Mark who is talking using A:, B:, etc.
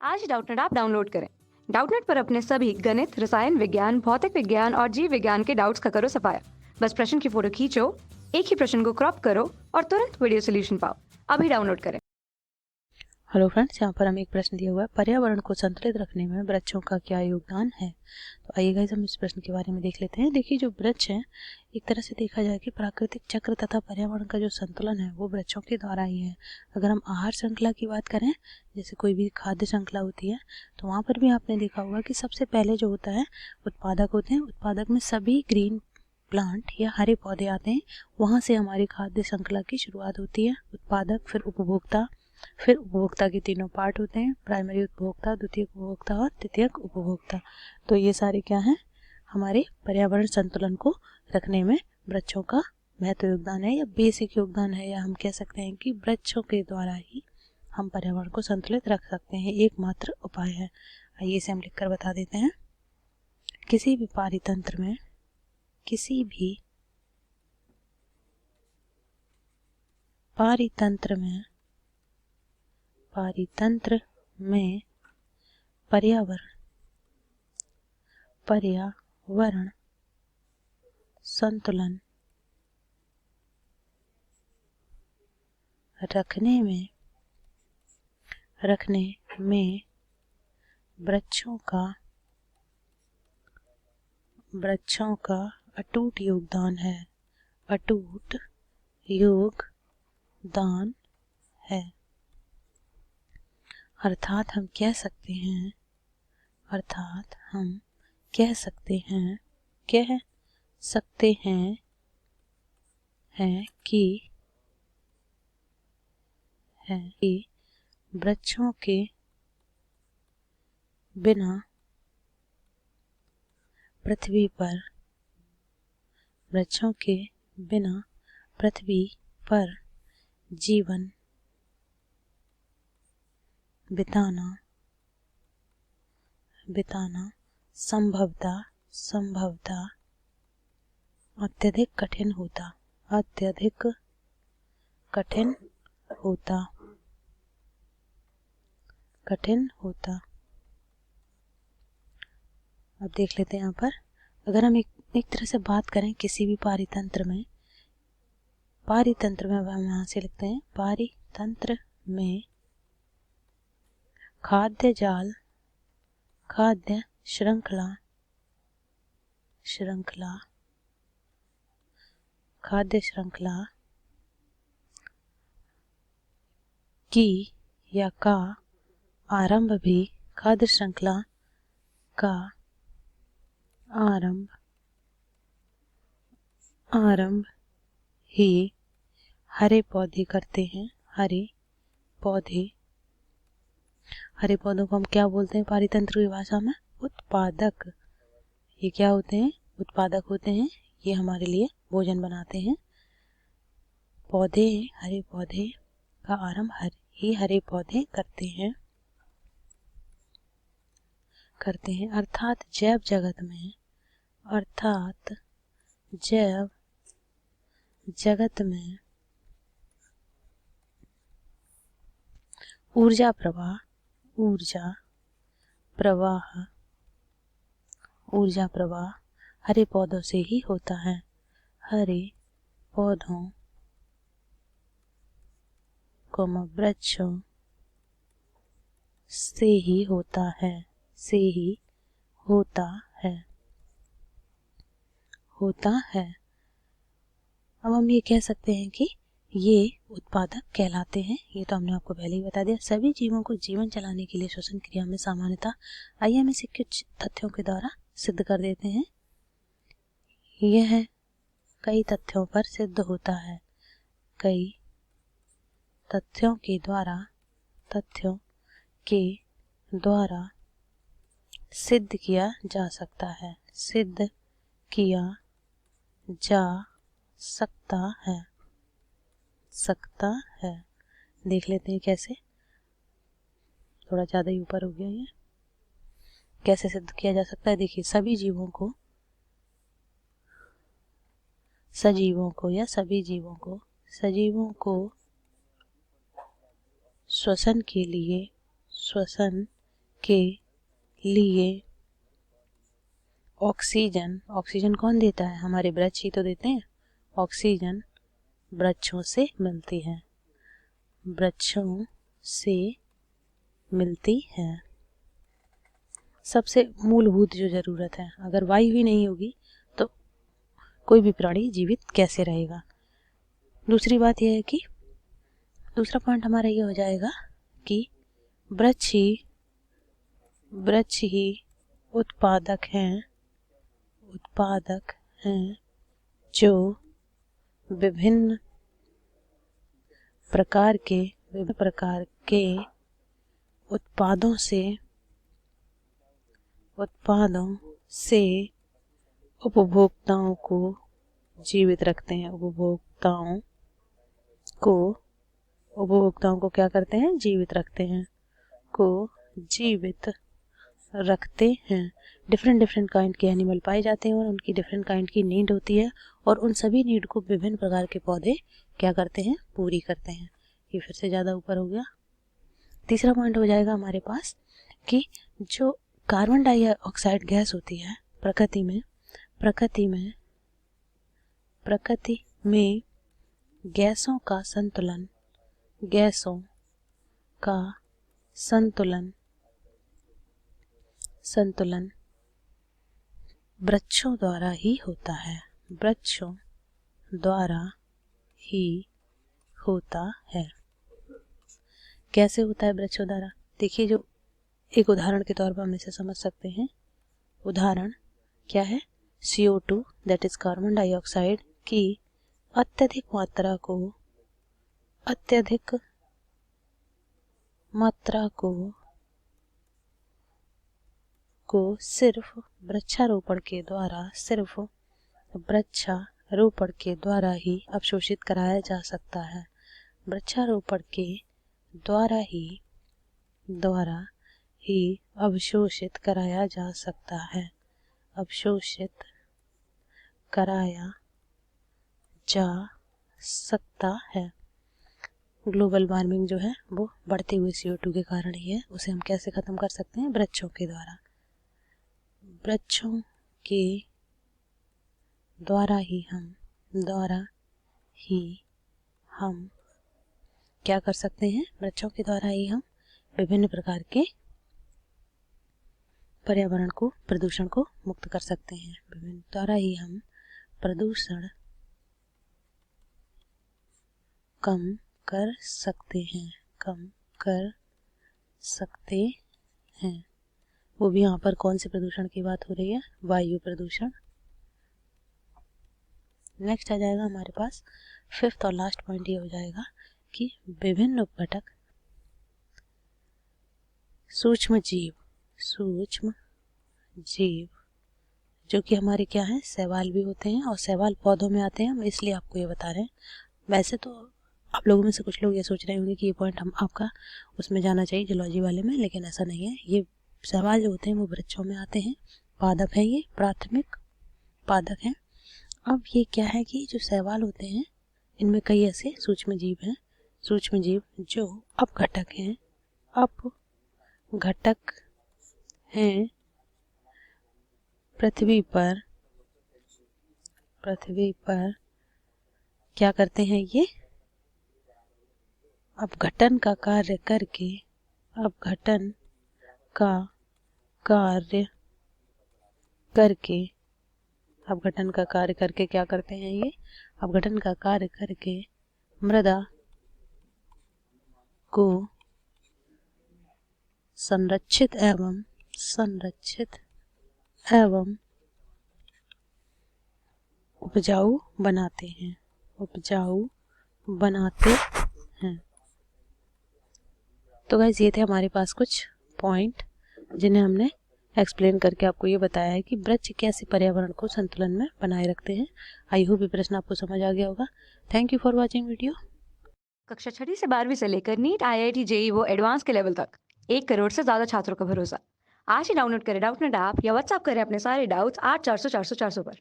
A: आज Doubtnut app download करें। Doubtnut पर अपने सभी गणित, रसायन विज्ञान, भौतिक विज्ञान और जीव विज्ञान के डाउट्स का करो सफाया। बस प्रश्न की फोटो खींचो, एक ही प्रश्न को क्रॉप करो और तुरंत वीडियो सोल्यूशन पाओ। अभी डाउनलोड करें।
B: हेलो फ्रेंड्स, यहाँ पर हमें एक प्रश्न दिया हुआ है, पर्यावरण को संतुलित रखने में वृक्षों का क्या योगदान है। तो आइए गाइस हम इस प्रश्न के बारे में देख लेते हैं। देखिए, जो वृक्ष है, एक तरह से देखा जाए कि प्राकृतिक चक्र तथा पर्यावरण का जो संतुलन है वो वृक्षों के द्वारा ही है। अगर हम आहार श्रृंखला की बात करें, जैसे कोई भी खाद्य श्रृंखला होती है, तो वहाँ पर भी आपने देखा होगा कि सबसे पहले जो होता है उत्पादक होते हैं। उत्पादक में सभी ग्रीन प्लांट या हरे पौधे आते हैं, वहाँ से हमारी खाद्य श्रृंखला की शुरुआत होती है। उत्पादक, फिर उपभोक्ता, फिर उपभोक्ता के तीनों पार्ट होते हैं, प्राइमरी उपभोक्ता, द्वितीयक उपभोक्ता और तृतीयक उपभोक्ता। तो ये सारे क्या हैं, हमारे पर्यावरण संतुलन को रखने में वृक्षों का महत्व योगदान है या बेसिक योगदान है, या हम कह सकते हैं कि वृक्षों के द्वारा ही हम पर्यावरण को संतुलित रख सकते हैं, एकमात्र उपाय है। आइए इसे हम लिखकर बता देते हैं। किसी भी पारितंत्र में, किसी भी पारितंत्र में पर्यावरण संतुलन रखने में वृक्षों का अटूट योगदान है। अटूट योगदान है। अर्थात हम कह सकते हैं कि वृक्षों के बिना पृथ्वी पर जीवन बिताना संभवतः अत्यधिक कठिन होता। अब देख लेते हैं यहाँ पर, अगर हम एक तरह से बात करें किसी भी पारितंत्र में हम यहाँ से लिखते हैं, पारितंत्र में खाद्य श्रृंखला की या का आरंभ भी ही हरे पौधे करते हैं। हरे पौधों को हम क्या बोलते हैं पारितंत्र की भाषा में? उत्पादक। ये क्या होते हैं? उत्पादक होते हैं। ये हमारे लिए भोजन बनाते हैं। हरे पौधे का आरंभ हरे पौधे करते हैं। अर्थात जैव जगत में ऊर्जा प्रवाह हरे पौधों से ही होता है। हरे पौधों वृक्षों से ही होता है। अब हम ये कह सकते हैं कि ये उत्पादक कहलाते हैं। ये तो हमने आपको पहले ही बता दिया। सभी जीवों को जीवन चलाने के लिए श्वसन क्रिया में सामान्यता, आइए हम इसे कुछ तथ्यों के द्वारा सिद्ध कर देते हैं। यह कई तथ्यों पर सिद्ध होता है। कई तथ्यों के द्वारा सिद्ध किया जा सकता है। देख लेते हैं कैसे। थोड़ा ज़्यादा ही ऊपर हो गया ये। कैसे सिद्ध किया जा सकता है? देखिए, सभी जीवों को श्वसन के लिए ऑक्सीजन, ऑक्सीजन कौन देता है? हमारे वृक्ष ही तो देते हैं। ऑक्सीजन वृक्षों से मिलती है, वृक्षों से मिलती है। सबसे मूलभूत जो ज़रूरत है, अगर वायु ही नहीं होगी तो कोई भी प्राणी जीवित कैसे रहेगा। दूसरी बात यह है कि दूसरा पॉइंट हमारा ये हो जाएगा कि वृक्ष ही उत्पादक हैं जो विभिन्न प्रकार के उत्पादों से उपभोक्ताओं को जीवित रखते हैं। उपभोक्ताओं को क्या करते हैं? जीवित रखते हैं। डिफरेंट काइंड के एनिमल पाए जाते हैं और उनकी डिफरेंट काइंड की नीड होती है और उन सभी नीड को विभिन्न प्रकार के पौधे क्या करते हैं? पूरी करते हैं। ये फिर से ज़्यादा ऊपर हो गया। तीसरा पॉइंट हो जाएगा हमारे पास कि जो कार्बन डाइऑक्साइड गैस होती है प्रकृति में गैसों का संतुलन वृक्षों द्वारा ही होता है। कैसे होता है वृक्षों द्वारा? देखिए, जो एक उदाहरण के तौर पर हम इसे समझ सकते हैं। उदाहरण क्या है? CO2 that is carbon dioxide की अत्यधिक मात्रा को सिर्फ वृक्षारोपण के द्वारा ही अवशोषित कराया जा सकता है। वृक्षारोपण के द्वारा ही अवशोषित कराया जा सकता है। ग्लोबल वार्मिंग जो है वो बढ़ते हुए CO2 के कारण ही है। उसे हम कैसे खत्म कर सकते हैं? वृक्षों के द्वारा। वृक्षों के द्वारा ही हम क्या कर सकते हैं? वृक्षों के द्वारा ही हम विभिन्न प्रकार के पर्यावरण को, प्रदूषण को मुक्त कर सकते हैं। विभिन्न द्वारा ही हम प्रदूषण कम कर सकते हैं। वो भी यहाँ पर कौन से प्रदूषण की बात हो रही है? वायु प्रदूषण। नेक्स्ट आ जाएगा हमारे पास फिफ्थ और लास्ट पॉइंट ये हो जाएगा कि विभिन्न उपघटक सूक्ष्म जीव जो कि हमारे क्या हैं? शैवाल भी होते हैं और शैवाल पौधों में आते हैं। हम इसलिए आपको ये बता रहे हैं। वैसे तो आप लोगों में से कुछ लोग ये सोच रहे होंगे कि ये पॉइंट हम आपका उसमें जाना चाहिए जूलॉजी वाले में, लेकिन ऐसा नहीं है। ये शैवाल जो होते हैं वो वृक्षों में आते हैं, पादप है, ये प्राथमिक पादप हैं। अब ये क्या है कि जो शैवाल होते हैं इनमें कई ऐसे सूक्ष्म जीव जो अपघटक हैं पृथ्वी पर क्या करते हैं? ये अपघटन का कार्य करके क्या करते हैं? ये अपघटन का कार्य करके मृदा को संरक्षित एवं उपजाऊ बनाते हैं। तो गाइस, ये थे हमारे पास कुछ पॉइंट जिन्हें हमने एक्सप्लेन करके आपको ये बताया है कि वृक्ष कैसे पर्यावरण को संतुलन में बनाए रखते हैं। आई होप ये प्रश्न आपको समझ आ गया होगा। Thank you for watching video.
A: कक्षा 6 से 12वीं से लेकर नीट, IIT, JEE वो एडवांस के लेवल तक 1 करोड़ से ज़्यादा छात्रों का भरोसा। आज ही डाउनलोड करें डाउटनेट ऐप या व्हाट्सएप करें अपने सारे डाउट्स 8400 400 400 पर।